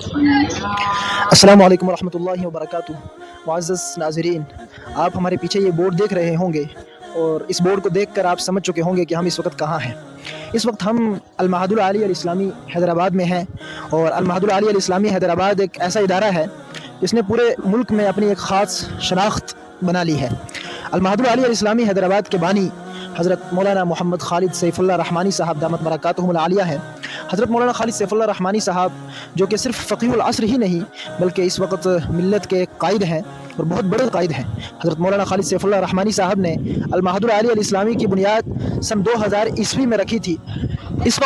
अस्सलाम वालेकुम रहमतुल्लाहि व बरकातुहू। मुअज़्ज़ज़ नाज़रीन, आप हमारे पीछे ये बोर्ड देख रहे होंगे और इस बोर्ड को देखकर आप समझ चुके होंगे कि हम इस वक्त कहाँ हैं। इस वक्त हम अल-महदुल आलिया अल-इस्लामी हैदराबाद में हैं और अल-महदुल आलिया अल-इस्लामी हैदराबाद एक ऐसा इदारा है जिसने पूरे मुल्क में अपनी एक ख़ास शनाख्त बना ली है। अल-महदुल आलिया अल-इस्लामी हैदराबाद के बानी हज़रत मौलाना मोहम्मद खालिद सैफुल्लाह रहमानी साहब दामत बरकातुहुमुल आलिया हैं। हज़रत मौलाना खालिद सैफुल्लाह रहमानी साहब जो कि सिर्फ़ फ़क़ीहुल अस्र ही नहीं बल्कि इस वक्त मिल्लत के कायद हैं और बहुत बड़े कायद हैं। हज़रत मौलाना खालिद सैफुल्लाह रहमानी साहब ने अल-महदुल आलिया अल-इस्लामी की बुनियाद सन 2000 ईस्वी में रखी थी। इस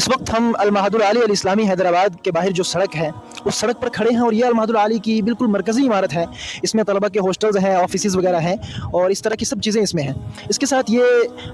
वक्त हम अल-महदुल आलिया अल-इस्लामी हैदराबाद के बाहर जो सड़क है उस सड़क पर खड़े हैं और ये अल-महदुल आली की बिल्कुल मरकज़ी इमारत है। इसमें तलबा के हॉस्टल्स हैं, ऑफिसेज़ वगैरह हैं और इस तरह की सब चीज़ें इसमें हैं। इसके साथ ये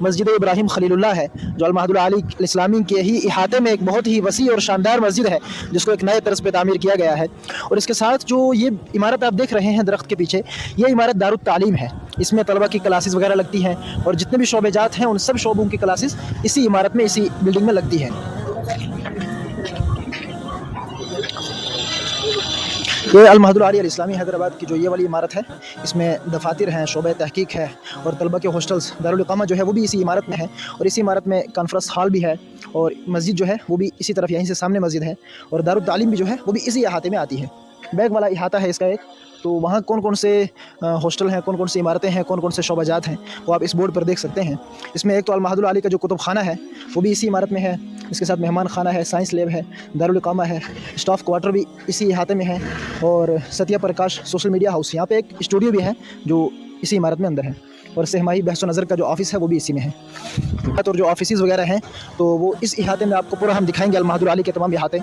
मस्जिद इब्राहिम खलीलुल्लाह है जो अल-महदुल आली अल-इस्लामी के ही इहाते में एक बहुत ही वसी और शानदार मस्जिद है जिसको एक नए तर्ज पर तामीर किया गया है। और इसके साथ जो ये इमारत आप देख रहे हैं दरख्त के पीछे, ये इमारत दारुत तालीम है। इसमें तलबा की क्लासेस वगैरह लगती हैं और जितने भी शोबेजात हैं उन सब शोबों की क्लासेस इसी इमारत में, इसी बिल्डिंग में लगती हैं। ये अल-महदुल आलिया अल-इस्लामी हैदराबाद की जो ये वाली इमारत है, इसमें दफातर हैं, शोबे तहकीक है और तलबा के हॉस्टल्स दारुल इक़ामा जो है वो भी इसी इमारत में है और इसी इमारत में कॉन्फ्रेंस हॉल भी है और मस्जिद जो है वो भी इसी तरफ यहीं से सामने मस्जिद है और दारुल तालीम भी जो है वो भी इसी अहाते में आती है। बैग वाला इहाता है इसका एक, तो वहाँ कौन कौन से हॉस्टल हैं, कौन कौन सी इमारतें हैं, कौन कौन से शोबाजात हैं वो आप इस बोर्ड पर देख सकते हैं। इसमें एक तो अल-महदुल आली का जो कुतुब खाना है वो भी इसी इमारत में है। इसके साथ मेहमान खाना है, साइंस लैब है, दारुल इक़ामा है, स्टाफ क्वार्टर भी इसी इहाते में है और सत्या प्रकाश सोशल मीडिया हाउस, यहाँ पे एक स्टूडियो भी है जो इसी इमारत में अंदर है और सहमाही बहस नज़र का जो ऑफ़िस है वो भी इसी में है। और जो ऑफिसेज़ वगैरह हैं तो वो इस इहाते में आपको पूरा हम दिखाएंगे, अल-महदुल आली के तमाम इहाते।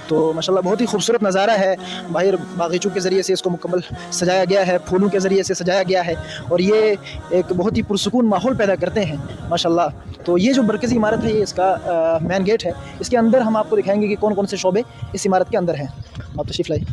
तो माशाल्लाह बहुत ही खूबसूरत नज़ारा है। बाहर बागीचों के ज़रिए से इसको मुकम्मल सजाया गया है, फूलों के ज़रिए से सजाया गया है और ये एक बहुत ही पुरसुकून माहौल पैदा करते हैं माशाल्लाह। तो ये जो मरकज़ी इमारत है ये इसका मेन गेट है। इसके अंदर हम आपको दिखाएंगे कि कौन कौन से शोबे इस इमारत के अंदर हैं। आप तशरीफ़ लाइए।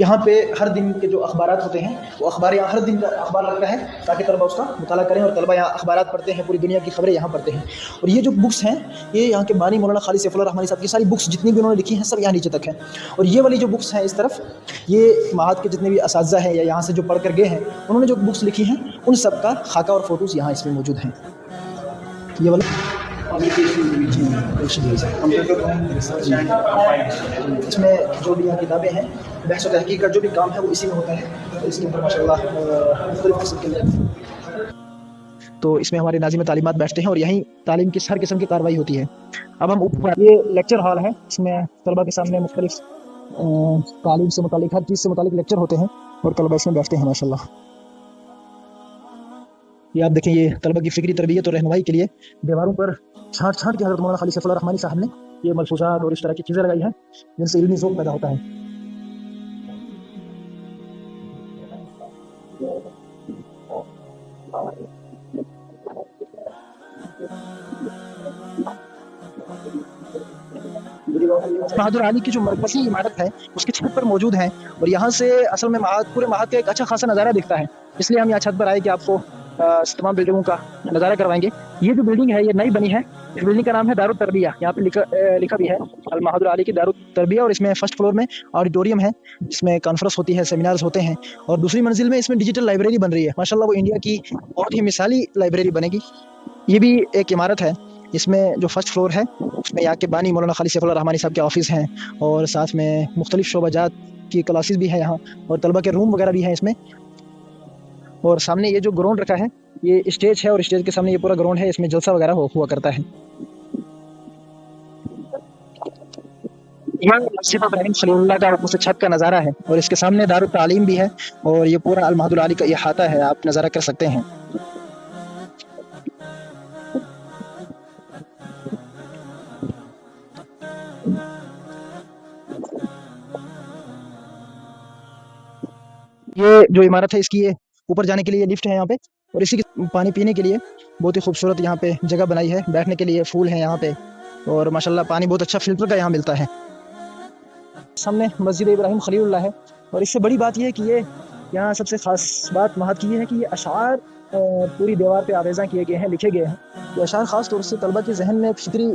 यहाँ पे हर दिन के जो अखबारात होते हैं वो अखबार यहाँ हर दिन का अखबार लगता है ताकि तलबा उसका मुताला करें और तलबा यहाँ अखबारात पढ़ते हैं, पूरी दुनिया की खबरें यहाँ पढ़ते हैं। और ये जो बुक्स हैं ये यहाँ के बानी मौलाना खालिद सैफुल्लाह रहमानी साहब की सारी बुक्स जितनी भी उन्होंने लिखी हैं सब यहाँ नीचे तक हैं। और ये वाली जो बुक्स हैं इस तरफ, ये महाद के जितने भी असातिज़ा हैं या यहाँ से जो पढ़ कर गए हैं उन्होंने जो बुक्स लिखी हैं उन सब का खाका और फ़ोटोज़ यहाँ इसमें मौजूद हैं। ये वाला इसमें जो भी यहाँ किताबें हैं, बहस व तहकीक का जो भी काम है वो इसी में होता है। इसके अंदर माशाल्लाह मुख्तलिफ किस्म के तो इसमें हमारे नाज़िम तालीमात बैठते हैं और यहीं तालीम की हर किस्म की कार्रवाई होती है। अब हम ऊपर, ये लेक्चर हॉल है, इसमें तलबा के सामने मुख्तलिफ तालीम से मुतालिक हर चीज़ से मुतालिक लेक्चर होते हैं और तलबा इसमें बैठते हैं माशाल्लाह। ये आप देखें, ये तलबा की फ़िक्री तरबियत और रहनुमाई के लिए दीवारों पर छाँट के हज़रत मौलाना खालिद सैफुल्लाह रहमानी साहब ने ये मलफूज़ात और इस तरह की चीज़ें लगाई हैं जिनसे इल्मी ज़ौक़ पैदा होता है। महदुल आली की जो मरकज़ी इमारत है उसकी छत पर मौजूद है और यहाँ से असल में पूरे महाद का एक अच्छा खासा नज़ारा दिखता है, इसलिए हम यहाँ छत पर आए कि आपको तमाम बिल्डिंगों का नज़ारा करवाएंगे। ये जो बिल्डिंग है ये नई बनी है, इस बिल्डिंग का नाम है दारुत तरबिया। यहाँ पे लिखा भी है अल-महदुल आली की दारुत तरबिया और इसमें फर्स्ट फ्लोर में ऑडिटोरियम है जिसमें कॉन्फ्रेंस होती है, सेमिनार्स होते हैं और दूसरी मंजिल में इसमें डिजिटल लाइब्रेरी बन रही है। माशाल्लाह वो इंडिया की बहुत ही मिसाली लाइब्रेरी बनेगी। ये भी एक इमारत है, इसमें जो फर्स्ट फ्लोर है उसमें यहाँ के बानी मौलाना खालिद सैफुल्लाह रहमानी साहब के ऑफिस हैं और साथ में मुख्तलिफ शोबाजात की क्लासेस भी हैं यहाँ और तलबा के रूम वगैरह भी हैं इसमें। और सामने ये जो ग्राउंड रखा है ये स्टेज है और स्टेज के सामने ये पूरा ग्राउंड है, इसमें जलसा वगैरह हुआ करता है। यहाँ मस्जिद इब्राहिम खलीलुल्लाह का उस छत का नज़ारा है और इसके सामने दारुत तालीम भी है और ये पूरा अल-महदुल आली का इहाता है, आप नज़ारा कर सकते हैं। ये जो इमारत है इसकी ये ऊपर जाने के लिए लिफ्ट है यहाँ पे और इसी के पानी पीने के लिए बहुत ही खूबसूरत यहाँ पे जगह बनाई है, बैठने के लिए फूल हैं यहाँ पे और माशाल्लाह पानी बहुत अच्छा फिल्टर का यहाँ मिलता है। सामने मस्जिद इब्राहिम खलीलुल्लाह है और इससे बड़ी बात यह है कि ये यहाँ सबसे ख़ास बात महाद की ये है कि ये अशार पूरी दीवार पे आवेज़ां किए गए हैं, लिखे गए हैं। ये अशार ख़ास तौर से तलबा के ज़हन में एक फ़िक्री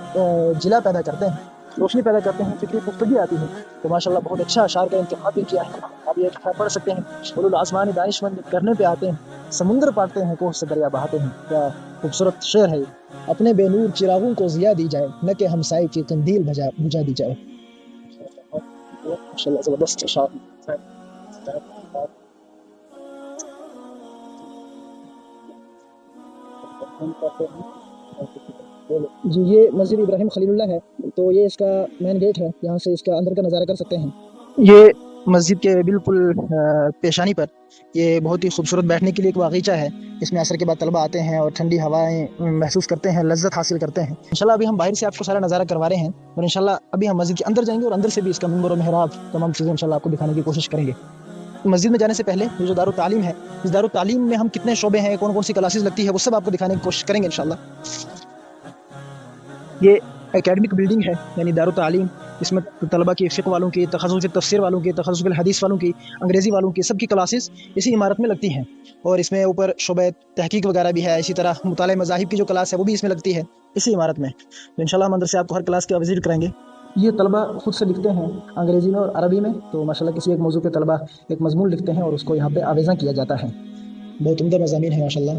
जिला पैदा करते हैं, रोशनी पैदा करते हैं, फ़िक्री पुख्तगी आती है। तो माशाअल्लाह बहुत अच्छा अशार का इंतख़ाब भी किया है। आप ये पढ़ सकते हैं, उलुल आसमानी दानिशमंद करने पे आते हैं, समुंदर पाटते हैं, कोह से दरिया बहाते हैं। क्या खूबसूरत शेर है ये। अपने बेनूर चिरागों को ज़िया दी जाए, न कि हमसाए की कंदील बुझा दी जाए। माशाअल्लाह ज़बरदस्त अशार है। जी, ये मस्जिद इब्राहिम खलीलुल्लाह है। तो ये इसका मेन गेट है, यहाँ से इसका अंदर का नज़ारा कर सकते हैं। ये मस्जिद के बिल्कुल पेशानी पर ये बहुत ही खूबसूरत बैठने के लिए एक बागीचा है। इसमें असर के बाद तलबा आते हैं और ठंडी हवाएं महसूस करते हैं, लज्जत हासिल करते हैं। इंशाल्लाह अभी हम बाहर से आपको सारा नज़ारा करवा रहे हैं और इंशाल्लाह अभी हम मस्जिद के अंदर जाएंगे और अंदर से भी इसका मिंबर और मेहराब तमाम चीज़ें इंशाल्लाह आपको दिखाने की कोशिश करेंगे। मस्जिद में जाने से पहले ये जो दारुल तालीम है, इस दारुल तालीम में हम कितने शोबे हैं, कौन कौन सी क्लासेस लगती है, वो सब आपको दिखाने की कोशिश करेंगे इंशाल्लाह। ये एकेडमिक बिल्डिंग है, यानी दारुल तालीम। इसमें तलबा की फ़िक़्ह वालों की, तख़स्सुस तफ़सीर वालों की, तख़स्सुस फ़िल हदीस वालों की, अंग्रेज़ी वालों की, सबकी क्लासेस इसी इमारत में लगती हैं। और इसमें ऊपर शोबे तहक़ीक़ वगैरह भी है। इसी तरह मुताले मज़ाहिब की जो क्लास है वो भी इसमें लगती है, इसी इमारत में। तो इंशाल्लाह हम अंदर से आपको हर क्लास का विज़िट कराएँगे। ये तलबा खुद से लिखते हैं अंग्रेज़ी में और अरबी में। तो माशाअल्लाह किसी एक मौज़ू पे तलबा एक मज़मून लिखते हैं और उसको यहाँ पे आवेज़ा किया जाता है। बहुत उम्दा मज़ामीन है माशाअल्लाह।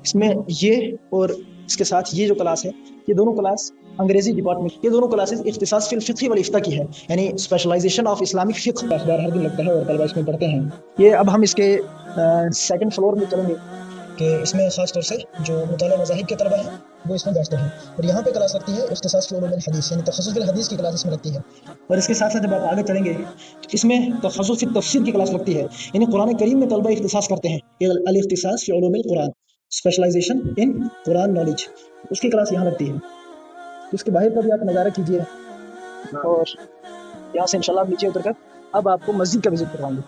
इसमें ये और इसके साथ ये जो क्लास है, ये दोनों क्लास अंग्रेजी डिपार्टमेंट, ये दोनों क्लासेस इख्तिसास फिल फ़िक़्ह वल इफ़्ता की है, यानी स्पेशलाइजेशन ऑफ इस्लामिक फ़िक़्ह। अखबार हर दिन लगता है और तलबा इसमें पढ़ते हैं। ये अब हम इसके सेकंड फ्लोर में चलेंगे कि इसमें ख़ास तौर से जो मुताला मज़ाहिब के तलबा हैं वो इसमें बैठते हैं। और यहाँ पे क्लास लगती है इख्तिसास फिल उलूमुल हदीस, यानी तख़स्सुस फिल हदीस की क्लास इसमें लगती है। और इसके साथ साथ जब आप आगे चलेंगे तो इसमें तख़स्सुस फिल तफ़सीर की क्लास लगती है, यानी कुरान करीम में तलबा इख्तिसास करते हैं। अल इख्तिसास फी उलूमिल कुरान, स्पेशलाइजेशन इन कुरान नॉलेज, उसकी क्लास यहाँ लगती है। तो इसके बाहर का भी आप नज़ारा कीजिए और यहाँ से इंशाल्लाह नीचे उतर कर अब आपको मस्जिद का विजिट करवाएंगे।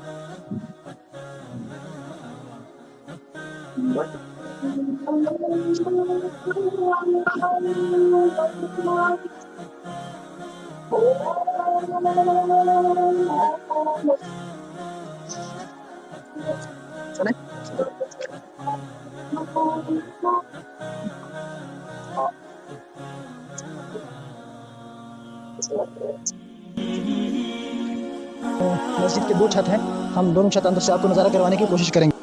चले मस्जिद के दो छत हैं, हम दोनों छत अंदर से आपको नज़ारा करवाने की कोशिश करेंगे।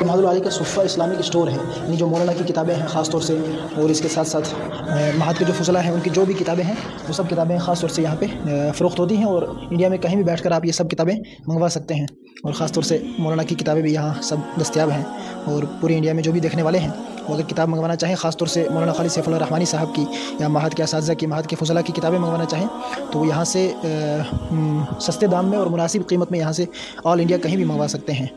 महदुल आली का सुफ़ा इस्लामिक स्टोर है, यानी जो मौलाना की किताबें हैं ख़ास तौर से, और इसके साथ साथ महाद के जो फुज़ला हैं उनकी जो भी किताबें हैं वो सब किताबें ख़ास तौर से यहाँ पे फ़रोख्त होती हैं। और इंडिया में कहीं भी बैठकर आप ये सब किताबें मंगवा सकते हैं। और ख़ास तौर से मौलाना की किताबें भी यहाँ सब दस्तयाब हैं। और पूरी इंडिया में जो भी देखने वाले हैं वो अगर किताब मंगवाना चाहें, ख़ास तौर से मौलाना खालिद सैफुल्लाह रहमानी साहब की या महाद के असातिज़ा की, महाद के फुज़ला की किताबें मंगवाना चाहें तो वो यहाँ से सस्ते दाम में और मुनासिब कीमत में यहाँ से ऑल इंडिया कहीं भी मंगवा सकते हैं।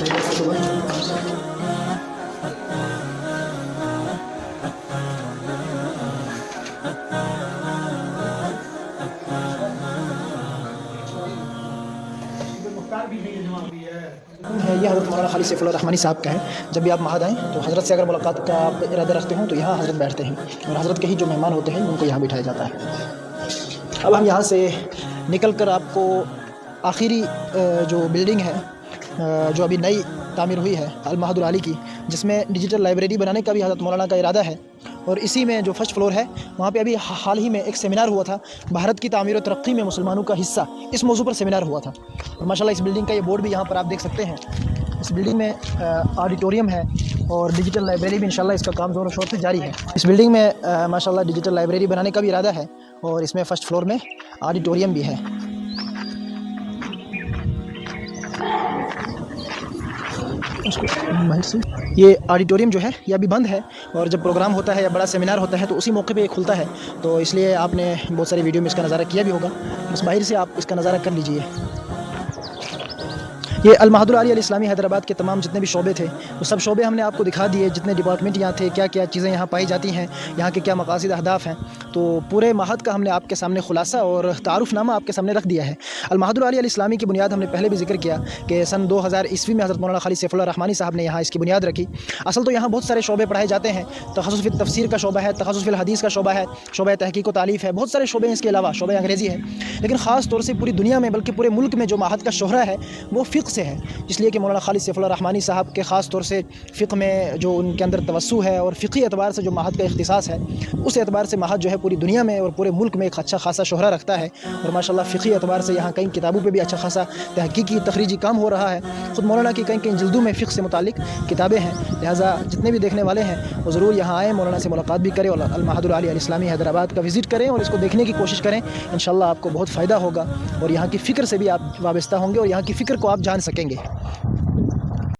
یہ حضرت مولانا خالد سیف اللہ رحمانی صاحب کا ہے. جب بھی آپ مہد آئیں تو حضرت سے اگر ملاقات کا آپ ارادہ رکھتے ہوں تو یہاں حضرت بیٹھتے ہیں اور حضرت کے ہی جو مہمان ہوتے ہیں ان کو یہاں بٹھایا جاتا ہے. اب ہم یہاں سے نکل کر آپ کو آخری جو بلڈنگ ہے جو ابھی نئی تعمیر ہوئی ہے المہد العالی کی، جس میں ڈیجیٹل لائبریری بنانے کا بھی حضرت مولانا کا ارادہ ہے، اور اسی میں جو فرسٹ فلور ہے وہاں پہ ابھی حال ہی میں ایک سیمینار ہوا تھا، بھارت کی تعمیر و ترقی میں مسلمانوں کا حصہ، اس موضوع پر سیمینار ہوا تھا. اور ماشاءاللہ اس بلڈنگ کا یہ بورڈ بھی یہاں پر آپ دیکھ سکتے ہیں. اس بلڈنگ میں آڈیٹوریم ہے اور ڈیجیٹل لائبریری بھی انشاءاللہ اس کا کام زور و شور سے جاری ہے. اس بلڈنگ میں ماشاءاللہ ڈیجیٹل لائبریری بنانے کا بھی ارادہ ہے اور اس میں فرسٹ فلور میں آڈیٹوریم بھی ہے. یہ آڈیٹوریم جو ہے یہ ابھی بند ہے، اور جب پروگرام ہوتا ہے یا بڑا سیمینار ہوتا ہے تو اسی موقع پہ یہ کھلتا ہے، تو اس لیے آپ نے بہت ساری ویڈیو میں اس کا نظارہ کیا بھی ہوگا. بس باہر سے آپ اس کا نظارہ کر لیجئے. یہ المہد العالی الاسلامی حیدرآباد کے تمام جتنے بھی شعبے تھے وہ سب شعبے ہم نے آپ کو دکھا دیے، جتنے ڈپارٹمنٹ یہاں تھے، کیا کیا چیزیں یہاں پائی جاتی ہیں، یہاں کے کیا مقاصد اہداف ہیں. تو پورے معہد کا ہم نے آپ کے سامنے خلاصہ اور تعارف نامہ آپ کے سامنے رکھ دیا ہے. المہد العالی الاسلامی کی بنیاد ہم نے پہلے بھی ذکر کیا کہ سن 2000 عیسوی میں حضرت مولانا خالد سیف اللہ رحمانی صاحب نے یہاں اس کی بنیاد رکھی. اصل تو یہاں بہت سارے شعبے پڑھائے جاتے ہیں. تخصص فی تفسیر کا شعبہ ہے، تخصص فی الحدیث کا شعبہ ہے، شعبہ تحقیق و تالیف ہے، بہت سارے شعبے ہیں. اس کے علاوہ شعبہ انگریزی ہے، لیکن خاص طور سے پوری دنیا میں بلکہ پورے ملک میں جو معہد کا شہرہ ہے وہ فقہ سے ہے، اس لیے کہ مولانا خالد سیف اللہ رحمانی صاحب کے خاص طور سے فقہ میں جو ان کے اندر توسع ہے اور فقہی اعتبار سے جو معہد کا اختصاص ہے، اس اعتبار سے معہد جو ہے پوری دنیا میں اور پورے ملک میں ایک اچھا خاصا شہرہ رکھتا ہے. اور ماشاءاللہ فقہی اعتبار سے یہاں کئی کتابوں پہ بھی اچھا خاصا تحقیقی تخریجی کام ہو رہا ہے. خود مولانا کی کئی جلدوں میں فقہ سے متعلق کتابیں ہیں. لہٰذا جتنے بھی دیکھنے والے ہیں وہ ضرور یہاں آئیں، مولانا سے ملاقات بھی کریں اور المہد العالی الاسلامی حیدرآباد کا وزٹ کریں اور اس کو دیکھنے کی کوشش کریں. انشاءاللہ آپ کو بہت فائدہ ہوگا اور یہاں کی فکر سے بھی آپ وابستہ ہوں گے اور یہاں کی فکر کو آپ جان سکیں گے.